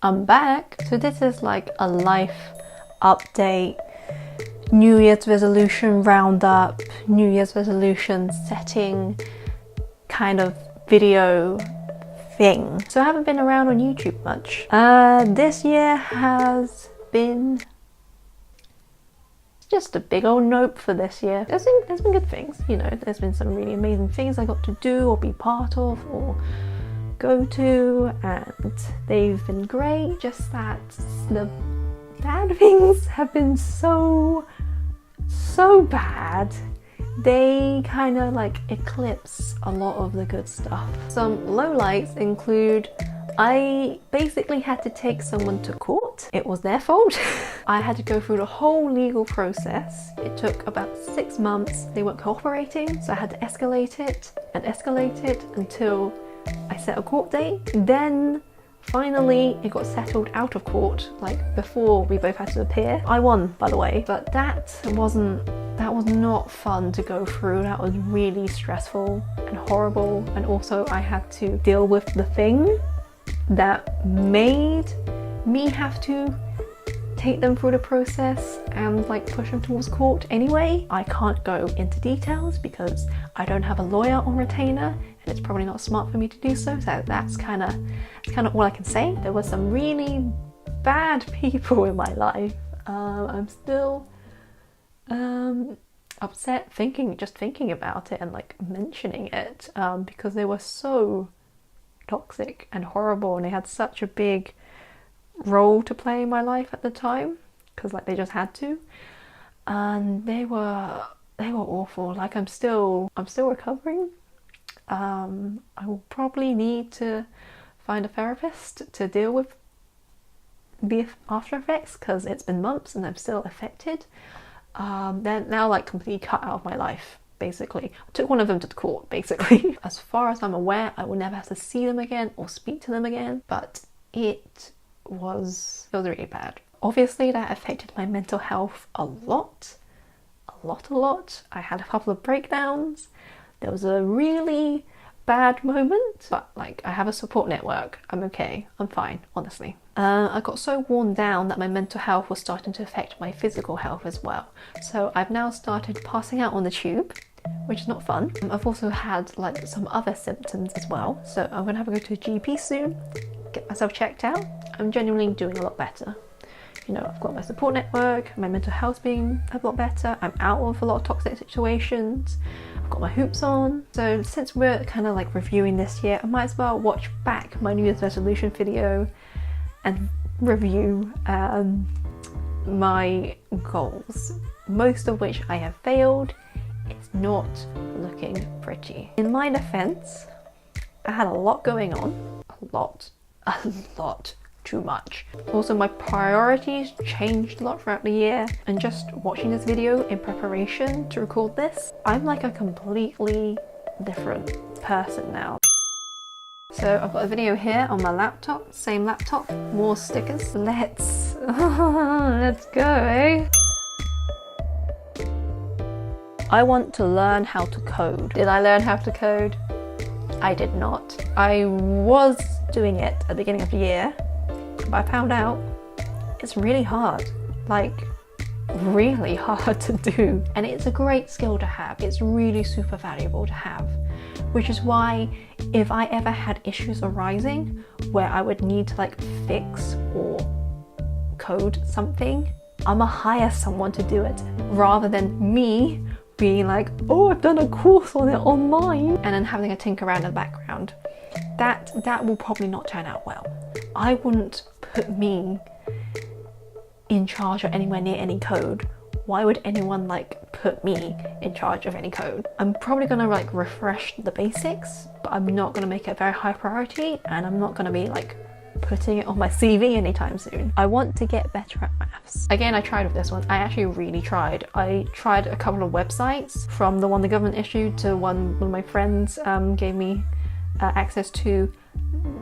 I'm back. So this is like a life update, New Year's resolution roundup, New Year's resolution setting kind of video thing. So I haven't been around on YouTube much. This year has been just a big old nope for this year. There's been good things, you know, there's been some really amazing things I got to do or be part of or go to, and they've been great. Just that the bad things have been so bad. They kind of like eclipse a lot of the good stuff. Some lowlights include I basically had to take someone to court. It was their fault. I had to go through the whole legal process. It took about 6 months. They weren't cooperating, so I had to escalate it until I set a court date. Then finally it got settled out of court, like before we both had to appear. I won, by the way, but that was not fun to go through. That was really stressful and horrible, and also I had to deal with the thing that made me have to take them through the process and like push them towards court anyway. I can't go into details because I don't have a lawyer on retainer, and it's probably not smart for me to do so. So that's kind of all I can say. There were some really bad people in my life. I'm still upset just thinking about it and like mentioning it, because they were so toxic and horrible, and they had such a big role to play in my life at the time because like they just had to, and they were awful. Like I'm still recovering. I will probably need to find a therapist to deal with the after effects because it's been months and I'm still affected. They're now like completely cut out of my life. Basically, I took one of them to the court, basically. As far as I'm aware, I will never have to see them again or speak to them again, but it was really bad. Obviously, that affected my mental health a lot. I had a couple of breakdowns. There was a really bad moment, but like I have a support network. I'm okay. I'm fine, honestly. I got so worn down that my mental health was starting to affect my physical health as well. So I've now started passing out on the tube, which is not fun. I've also had like some other symptoms as well. So I'm gonna have to go to a GP soon, get myself checked out. I'm genuinely doing a lot better. You know, I've got my support network, my mental health being a lot better. I'm out of a lot of toxic situations. I've got my hoops on. So since we're kind of like reviewing this year, I might as well watch back my New Year's resolution video and review my goals, most of which I have failed. It's not looking pretty. In my defense, I had a lot going on, a lot, too much. Also, my priorities changed a lot throughout the year, and just watching this video in preparation to record this, I'm like a completely different person now. So I've got a video here on my laptop, same laptop, more stickers. Let's go, eh? I want to learn how to code. Did I learn how to code? I did not. I was doing it at the beginning of the year, but I found out it's really hard. Like, really hard to do. And it's a great skill to have. It's really super valuable to have. Which is why if I ever had issues arising where I would need to like fix or code something, I'ma hire someone to do it rather than me being like, oh, I've done a course on it online, and then having a tinker around in the background. That will probably not turn out well. I wouldn't put me in charge or anywhere near any code. Why would anyone like put me in charge of any code? I'm probably gonna like refresh the basics, but I'm not gonna make it a very high priority, and I'm not gonna be like putting it on my CV anytime soon. I want to get better at maths. Again, I tried with this one. I actually really tried. I tried a couple of websites, from the one the government issued to one of my friends gave me access to.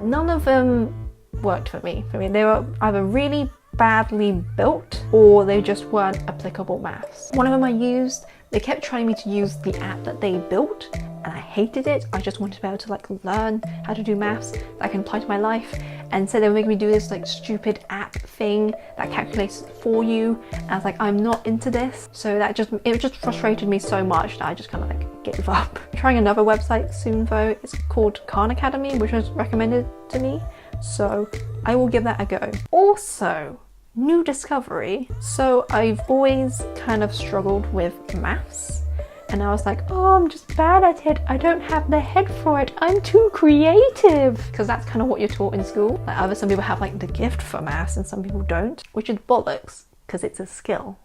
None of them worked for me. They were either really badly built or they just weren't applicable maths. One of them I used, they kept trying me to use the app that they built, and I hated it. I just wanted to be able to like learn how to do maths that I can apply to my life, and so they were making me do this like stupid app thing that calculates for you, and I was like, I'm not into this. So it just frustrated me so much that I just kind of like gave up. I'm trying another website soon though. It's called Khan Academy, which was recommended to me, so I will give that a go. Also, new discovery. So I've always kind of struggled with maths, and I was like, oh, I'm just bad at it. I don't have the head for it. I'm too creative. Because that's kind of what you're taught in school. Like either some people have like the gift for maths and some people don't, which is bollocks, because it's a skill.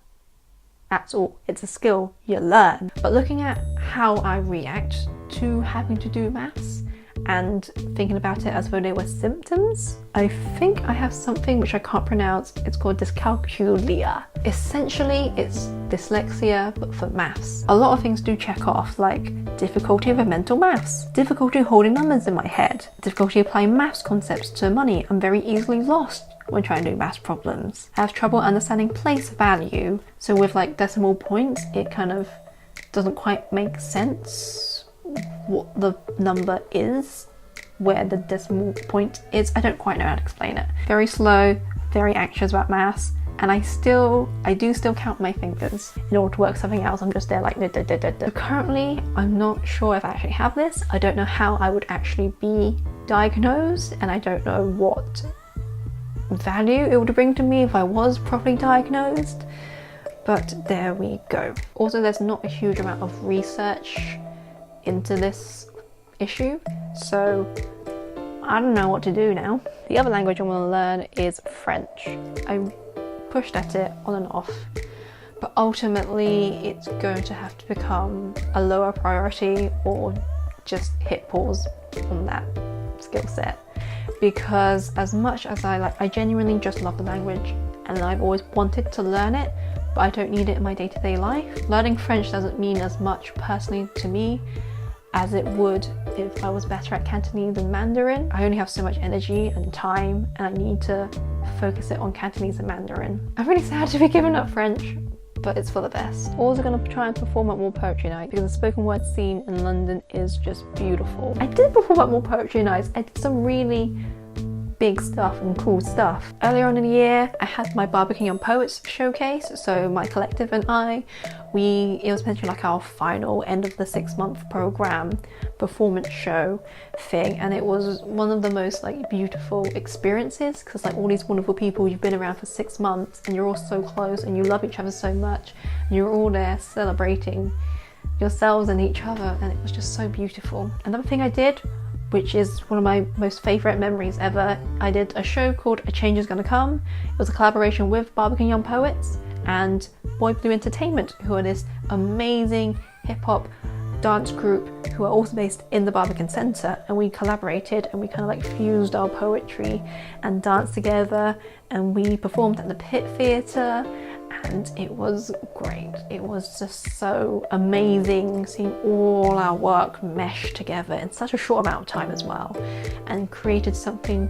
That's all. It's a skill you learn. But looking at how I react to having to do maths and thinking about it as though they were symptoms, I think I have something which I can't pronounce. It's called dyscalculia. Essentially, it's dyslexia, but for maths. A lot of things do check off, like difficulty with mental maths, difficulty holding numbers in my head, difficulty applying maths concepts to money. I'm very easily lost when trying to do maths problems. I have trouble understanding place value. So with like decimal points, it kind of doesn't quite make sense what the number is, where the decimal point is. I don't quite know how to explain it. Very slow, very anxious about maths, and I do still count my fingers in order to work something else. I'm just there like da, da, da, da, da. Currently, I'm not sure if I actually have this. I don't know how I would actually be diagnosed, and I don't know what value it would bring to me if I was properly diagnosed, but there we go. Also, there's not a huge amount of research into this issue, so I don't know what to do now. The other language I want to learn is French. I pushed at it on and off, but ultimately it's going to have to become a lower priority or just hit pause on that skill set, because as much as I genuinely just love the language and I've always wanted to learn it, but I don't need it in my day-to-day life. Learning French doesn't mean as much personally to me as it would if I was better at Cantonese and Mandarin. I only have so much energy and time, and I need to focus it on Cantonese and Mandarin. I'm really sad to be giving up French, but it's for the best. Also going to try and perform at more poetry nights, because the spoken word scene in London is just beautiful. I did perform at more poetry nights. I did some really big stuff and cool stuff. Earlier on in the year, I had my Barbican Young Poets showcase, so my collective and I, it was essentially like our final end of the 6-month program performance show thing, and it was one of the most like beautiful experiences, because like all these wonderful people you've been around for 6 months and you're all so close and you love each other so much and you're all there celebrating yourselves and each other, and it was just so beautiful. Another thing I did, which is one of my most favourite memories ever, I did a show called A Change Is Gonna Come. It was a collaboration with Barbican Young Poets and Boy Blue Entertainment, who are this amazing hip-hop dance group who are also based in the Barbican Centre, and we collaborated and we kind of like fused our poetry and danced together, and we performed at the Pit Theatre, and it was great. It was just so amazing seeing all our work mesh together in such a short amount of time as well, and created something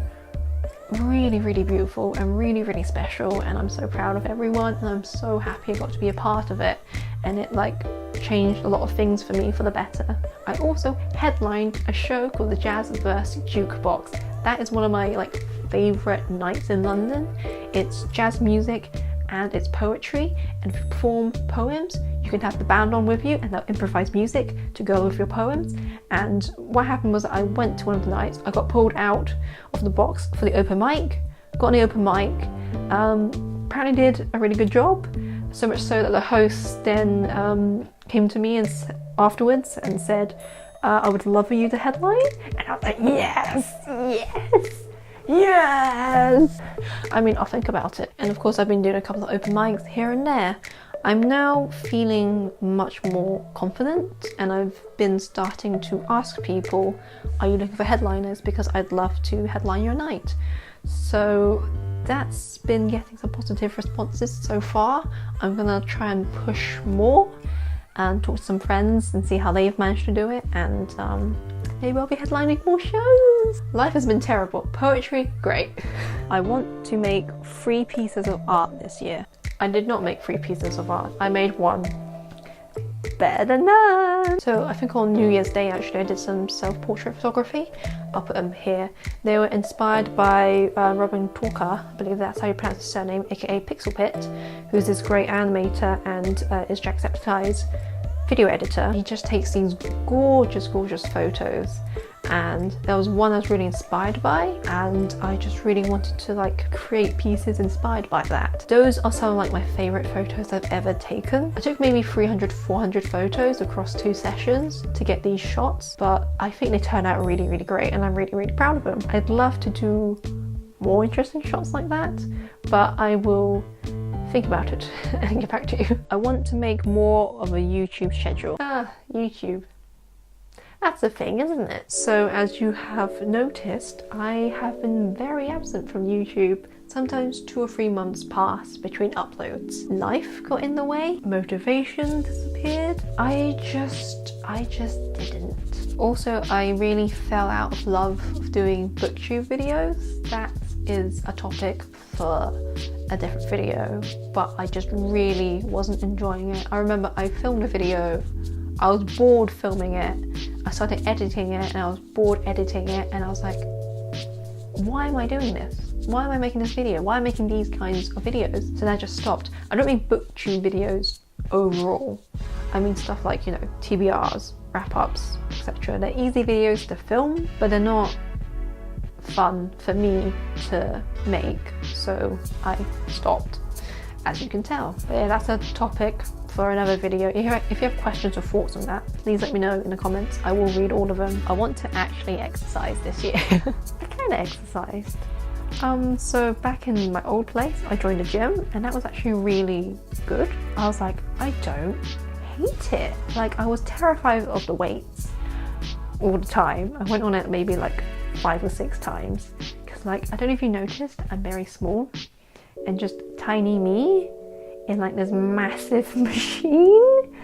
really, really beautiful and really, really special. And I'm so proud of everyone, and I'm so happy I got to be a part of it, and it like changed a lot of things for me for the better. I also headlined a show called the Jazz Verse Jukebox. That is one of my like favourite nights in London. It's jazz music and it's poetry, and if you perform poems, you can have the band on with you and they'll improvise music to go with your poems. And what happened was I went to one of the nights, I got pulled out of the box for the open mic, got on the open mic, apparently did a really good job, so much so that the host then came to me and afterwards and said, I would love for you to headline, and I was like, yes, yes, yes! I mean, I'll think about it. And of course I've been doing a couple of open mics here and there. I'm now feeling much more confident, and I've been starting to ask people, are you looking for headliners, because I'd love to headline your night. So that's been getting some positive responses so far. I'm gonna try and push more and talk to some friends and see how they've managed to do it, and maybe I'll be headlining more shows. Life has been terrible. Poetry, great. I want to make 3 pieces of art this year. I did not make 3 pieces of art. I made one better than none. So I think on New Year's Day actually I did some self-portrait photography. I'll put them here. They were inspired by Robin Talker, I believe that's how you pronounce his surname, aka Pixel Pit, who's this great animator and is Jacksepticeye's video editor. He just takes these gorgeous photos, and there was one I was really inspired by, and I just really wanted to like create pieces inspired by that. Those are some of like my favorite photos I've ever taken. I took maybe 300-400 photos across 2 sessions to get these shots, but I think they turned out really great, and I'm really proud of them. I'd love to do more interesting shots like that, but I will think about it and get back to you. I want to make more of a YouTube schedule. YouTube. That's a thing, isn't it? So as you have noticed, I have been very absent from YouTube. Sometimes 2 or 3 months pass between uploads. Life got in the way, motivation disappeared. I just didn't. Also, I really fell out of love of doing booktube videos. That is a topic for a different video, but I just really wasn't enjoying it. I remember I filmed a video, I was bored filming it, I started editing it and I was bored editing it, and I was like, why am I doing this? Why am I making this video? Why am I making these kinds of videos? So then I just stopped. I don't mean booktube videos overall. I mean stuff like, you know, TBRs, wrap-ups, etc. They're easy videos to film, but they're not fun for me to make, so I stopped, as you can tell. But yeah, that's a topic for another video. If you have questions or thoughts on that, please let me know in the comments. I will read all of them. I want to actually exercise this year. I kind of exercised. So back in my old place, I joined a gym, and that was actually really good. I was like, I don't hate it. Like, I was terrified of the weights all the time. I went on it maybe like 5 or 6 times, because like, I don't know if you noticed, I'm very small, and just tiny me in like this massive machine.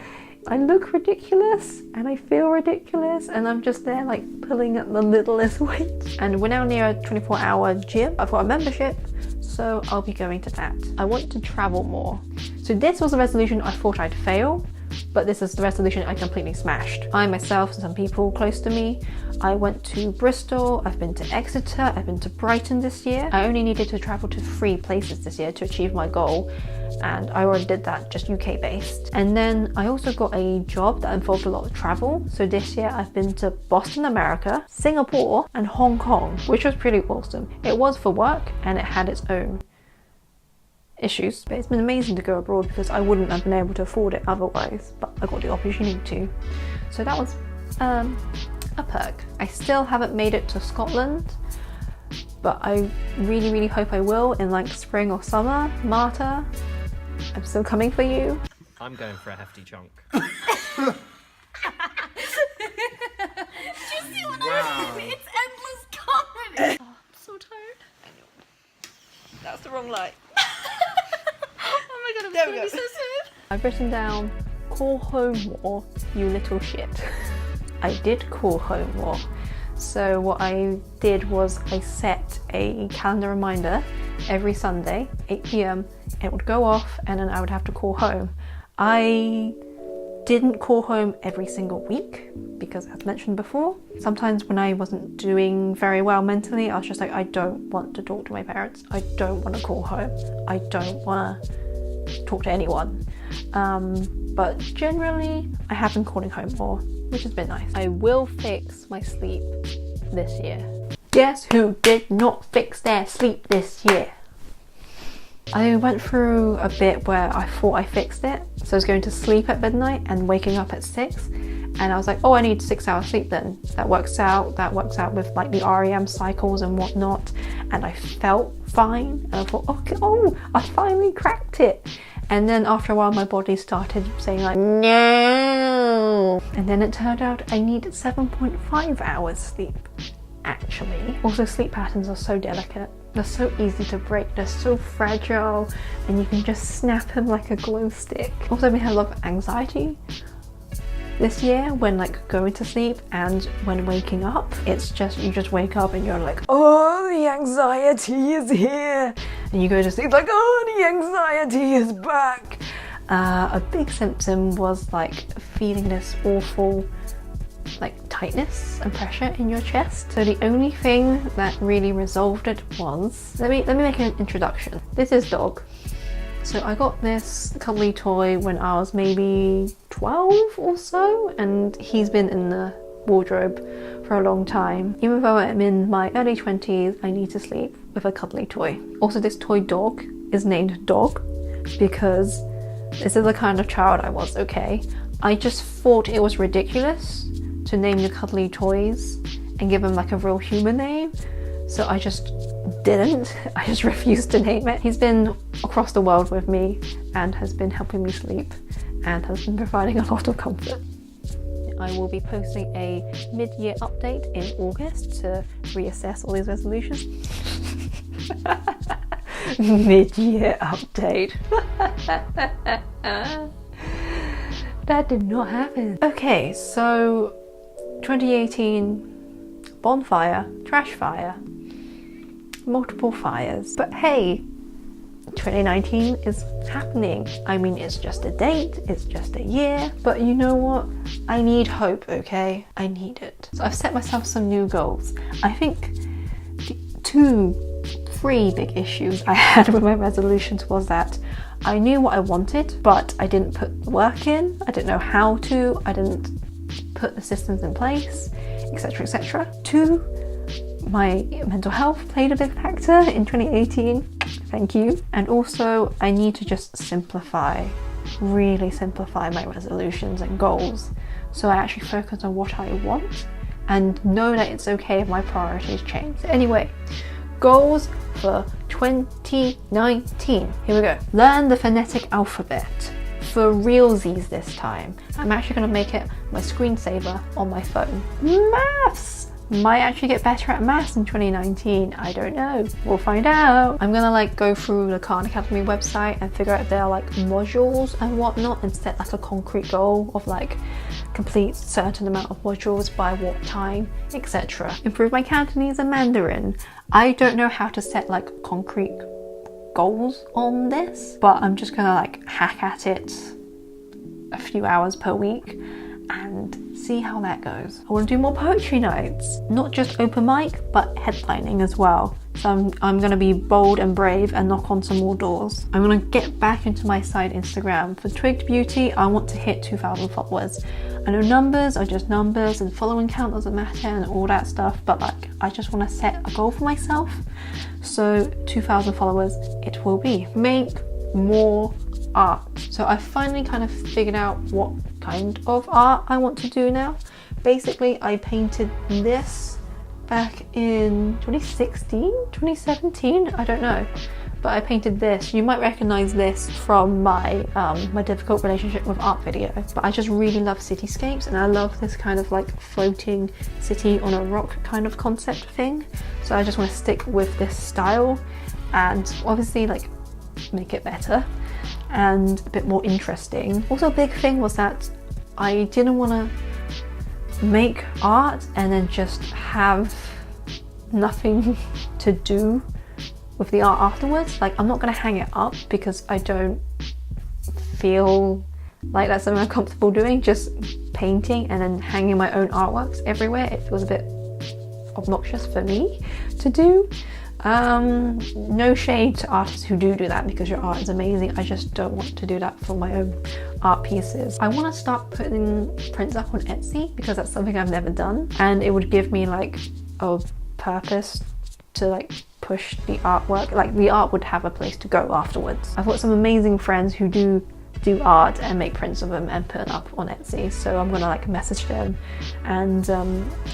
I look ridiculous and I feel ridiculous, and I'm just there like pulling at the littlest weight. And we're now near a 24-hour gym. I've got a membership, so I'll be going to that. I want to travel more. So this was a resolution I thought I'd fail, but this is the resolution I completely smashed. I myself and some people close to me, I went to Bristol, I've been to Exeter, I've been to Brighton this year. I only needed to travel to 3 places this year to achieve my goal, and I already did that, just UK based. And then I also got a job that involved a lot of travel. So this year I've been to Boston, America, Singapore, and Hong Kong, which was pretty awesome. It was for work and it had its own issues, but it's been amazing to go abroad because I wouldn't have been able to afford it otherwise, but I got the opportunity to. So that was a perk. I still haven't made it to Scotland, but I really hope I will in like spring or summer. Marta, I'm still coming for you. I'm going for a hefty chunk. Do you see what I mean? It's endless comedy. Oh, I'm so tired. That's the wrong light. Oh my god, I'm gonna be so sad. I've written down, call home more, you little shit. I did call home more. So what I did was I set a calendar reminder every Sunday, 8 PM, it would go off and then I would have to call home. I didn't call home every single week because, as mentioned before, sometimes when I wasn't doing very well mentally, I was just like, I don't want to talk to my parents. I don't want to call home. I don't want to talk to anyone. But generally, I have been calling home more, which has been nice. I will fix my sleep this year. Guess who did not fix their sleep this year? I went through a bit where I thought I fixed it. So I was going to sleep at midnight and waking up at 6. And I was like, oh, I need 6 hours sleep then. That works out with like the REM cycles and whatnot. And I felt fine. And I thought, okay, oh, I finally cracked it. And then after a while, my body started saying like, no. And then it turned out I needed 7.5 hours sleep, actually. Also, sleep patterns are so delicate. They're so easy to break, they're so fragile, and you can just snap them like a glow stick. Also, I've had a lot of anxiety this year when like going to sleep and when waking up. It's just, you just wake up and you're like, oh, the anxiety is here. And you go to sleep like, oh, the anxiety is back. A big symptom was like feeling this awful like tightness and pressure in your chest. So the only thing that really resolved it was, let me make an introduction. This is Dog. So I got this cuddly toy when I was maybe 12 or so, and he's been in the wardrobe for a long time. Even though I'm in my early 20s, I need to sleep with a cuddly toy. Also, this toy Dog is named Dog because this is the kind of child I was, okay? I just thought it was ridiculous to name your cuddly toys and give them like a real human name. So I just didn't. I just refused to name it. He's been across the world with me and has been helping me sleep and has been providing a lot of comfort. I will be posting a mid-year update in August to reassess all these resolutions. Mid-year update. That did not happen. Okay, so 2018 bonfire, trash fire, multiple fires. But hey, 2019 is happening. I mean, it's just a date, it's just a year, but you know what? I need hope, okay? I need it. So I've set myself some new goals. I think the 3 big issues I had with my resolutions was that I knew what I wanted, but I didn't put the work in, I didn't know how to, I didn't put the systems in place, etc, etc. 2, my mental health played a big factor in 2018, thank you. And also I need to just simplify, really simplify my resolutions and goals, so I actually focus on what I want and know that it's okay if my priorities change. Anyway, goals for 2019. Here we go. Learn the phonetic alphabet. For realsies this time. I'm actually going to make it my screensaver on my phone. Maths! Might actually get better at maths in 2019. I don't know. We'll find out. I'm gonna like go through the Khan Academy website and figure out if there are like modules and whatnot and set like a concrete goal of like complete certain amount of modules by what time, etc. Improve my Cantonese and Mandarin. I don't know how to set like concrete goals on this, but I'm just gonna like hack at it a few hours per week and see how that goes. I want to do more poetry nights, not just open mic but headlining as well. So I'm going to be bold and brave and knock on some more doors. I'm going to get back into my side Instagram. For Twigged Beauty, I want to hit 2,000 followers. I know numbers are just numbers and following count doesn't matter and all that stuff, but like I just want to set a goal for myself. So 2,000 followers it will be. Make more art. So I finally kind of figured out what kind of art I want to do now. Basically, I painted this back in 2016, 2017, I don't know. But I painted this. You might recognize this from my my difficult relationship with art video. But I just really love cityscapes and I love this kind of like floating city on a rock kind of concept thing. So I just want to stick with this style and obviously like make it better and a bit more interesting. Also a big thing was that I didn't want to make art and then just have nothing to do with the art afterwards. Like I'm not going to hang it up because I don't feel like that's something I'm comfortable doing, just painting and then hanging my own artworks everywhere. It feels a bit obnoxious for me to do. No shade to artists who do that because your art is amazing. I just don't want to do that for my own art pieces. I want to start putting prints up on Etsy because that's something I've never done and it would give me like a purpose to like push the artwork. Like the art would have a place to go afterwards. I've got some amazing friends who do art and make prints of them and put them up on Etsy, so I'm gonna like message them and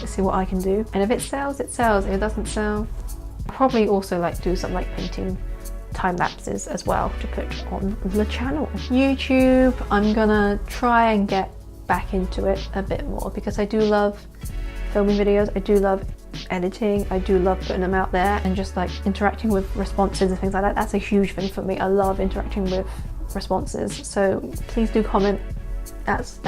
see what I can do, and if it sells it sells, if it doesn't sell I'll probably also like do some like painting time lapses as well to put on the channel. YouTube, I'm gonna try and get back into it a bit more because I do love filming videos, I do love editing, I do love putting them out there and just like interacting with responses and things like that. That's a huge thing for me. I love interacting with responses, so please do comment. That's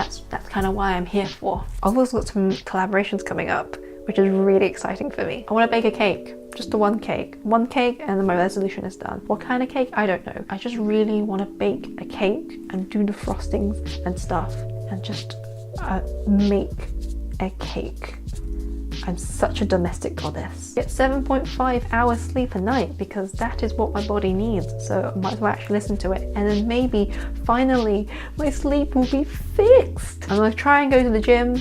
kind of why I'm here for. I've also got some collaborations coming up which is really exciting for me. I want to bake a cake, just the one cake and then my resolution is done. What kind of cake? I don't know. I just really want to bake a cake and do the frostings and stuff and just make a cake. I'm such a domestic goddess. Get 7.5 hours sleep a night because that is what my body needs, so I might as well actually listen to it, and then maybe finally my sleep will be fixed. I'm gonna try and go to the gym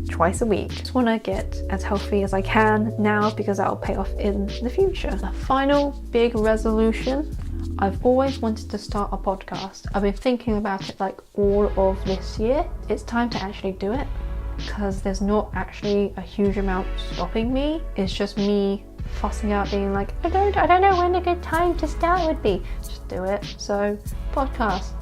twice a week. Just want to get as healthy as I can now because that will pay off in the future. The final big resolution, I've always wanted to start a podcast. I've been thinking about it like all of this year. It's time to actually do it because there's not actually a huge amount stopping me. It's just me fussing out being like, I don't know when a good time to start would be. Just do it. So podcast,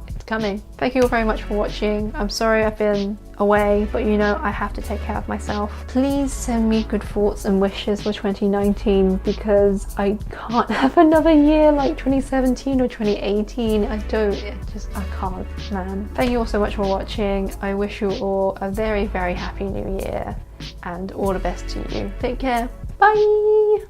it's coming. Thank you all very much for watching. I'm sorry I've been away, but you know, I have to take care of myself. Please send me good thoughts and wishes for 2019 because I can't have another year like 2017 or 2018. I can't, man. Thank you all so much for watching. I wish you all a very, very happy new year and all the best to you. Take care. Bye.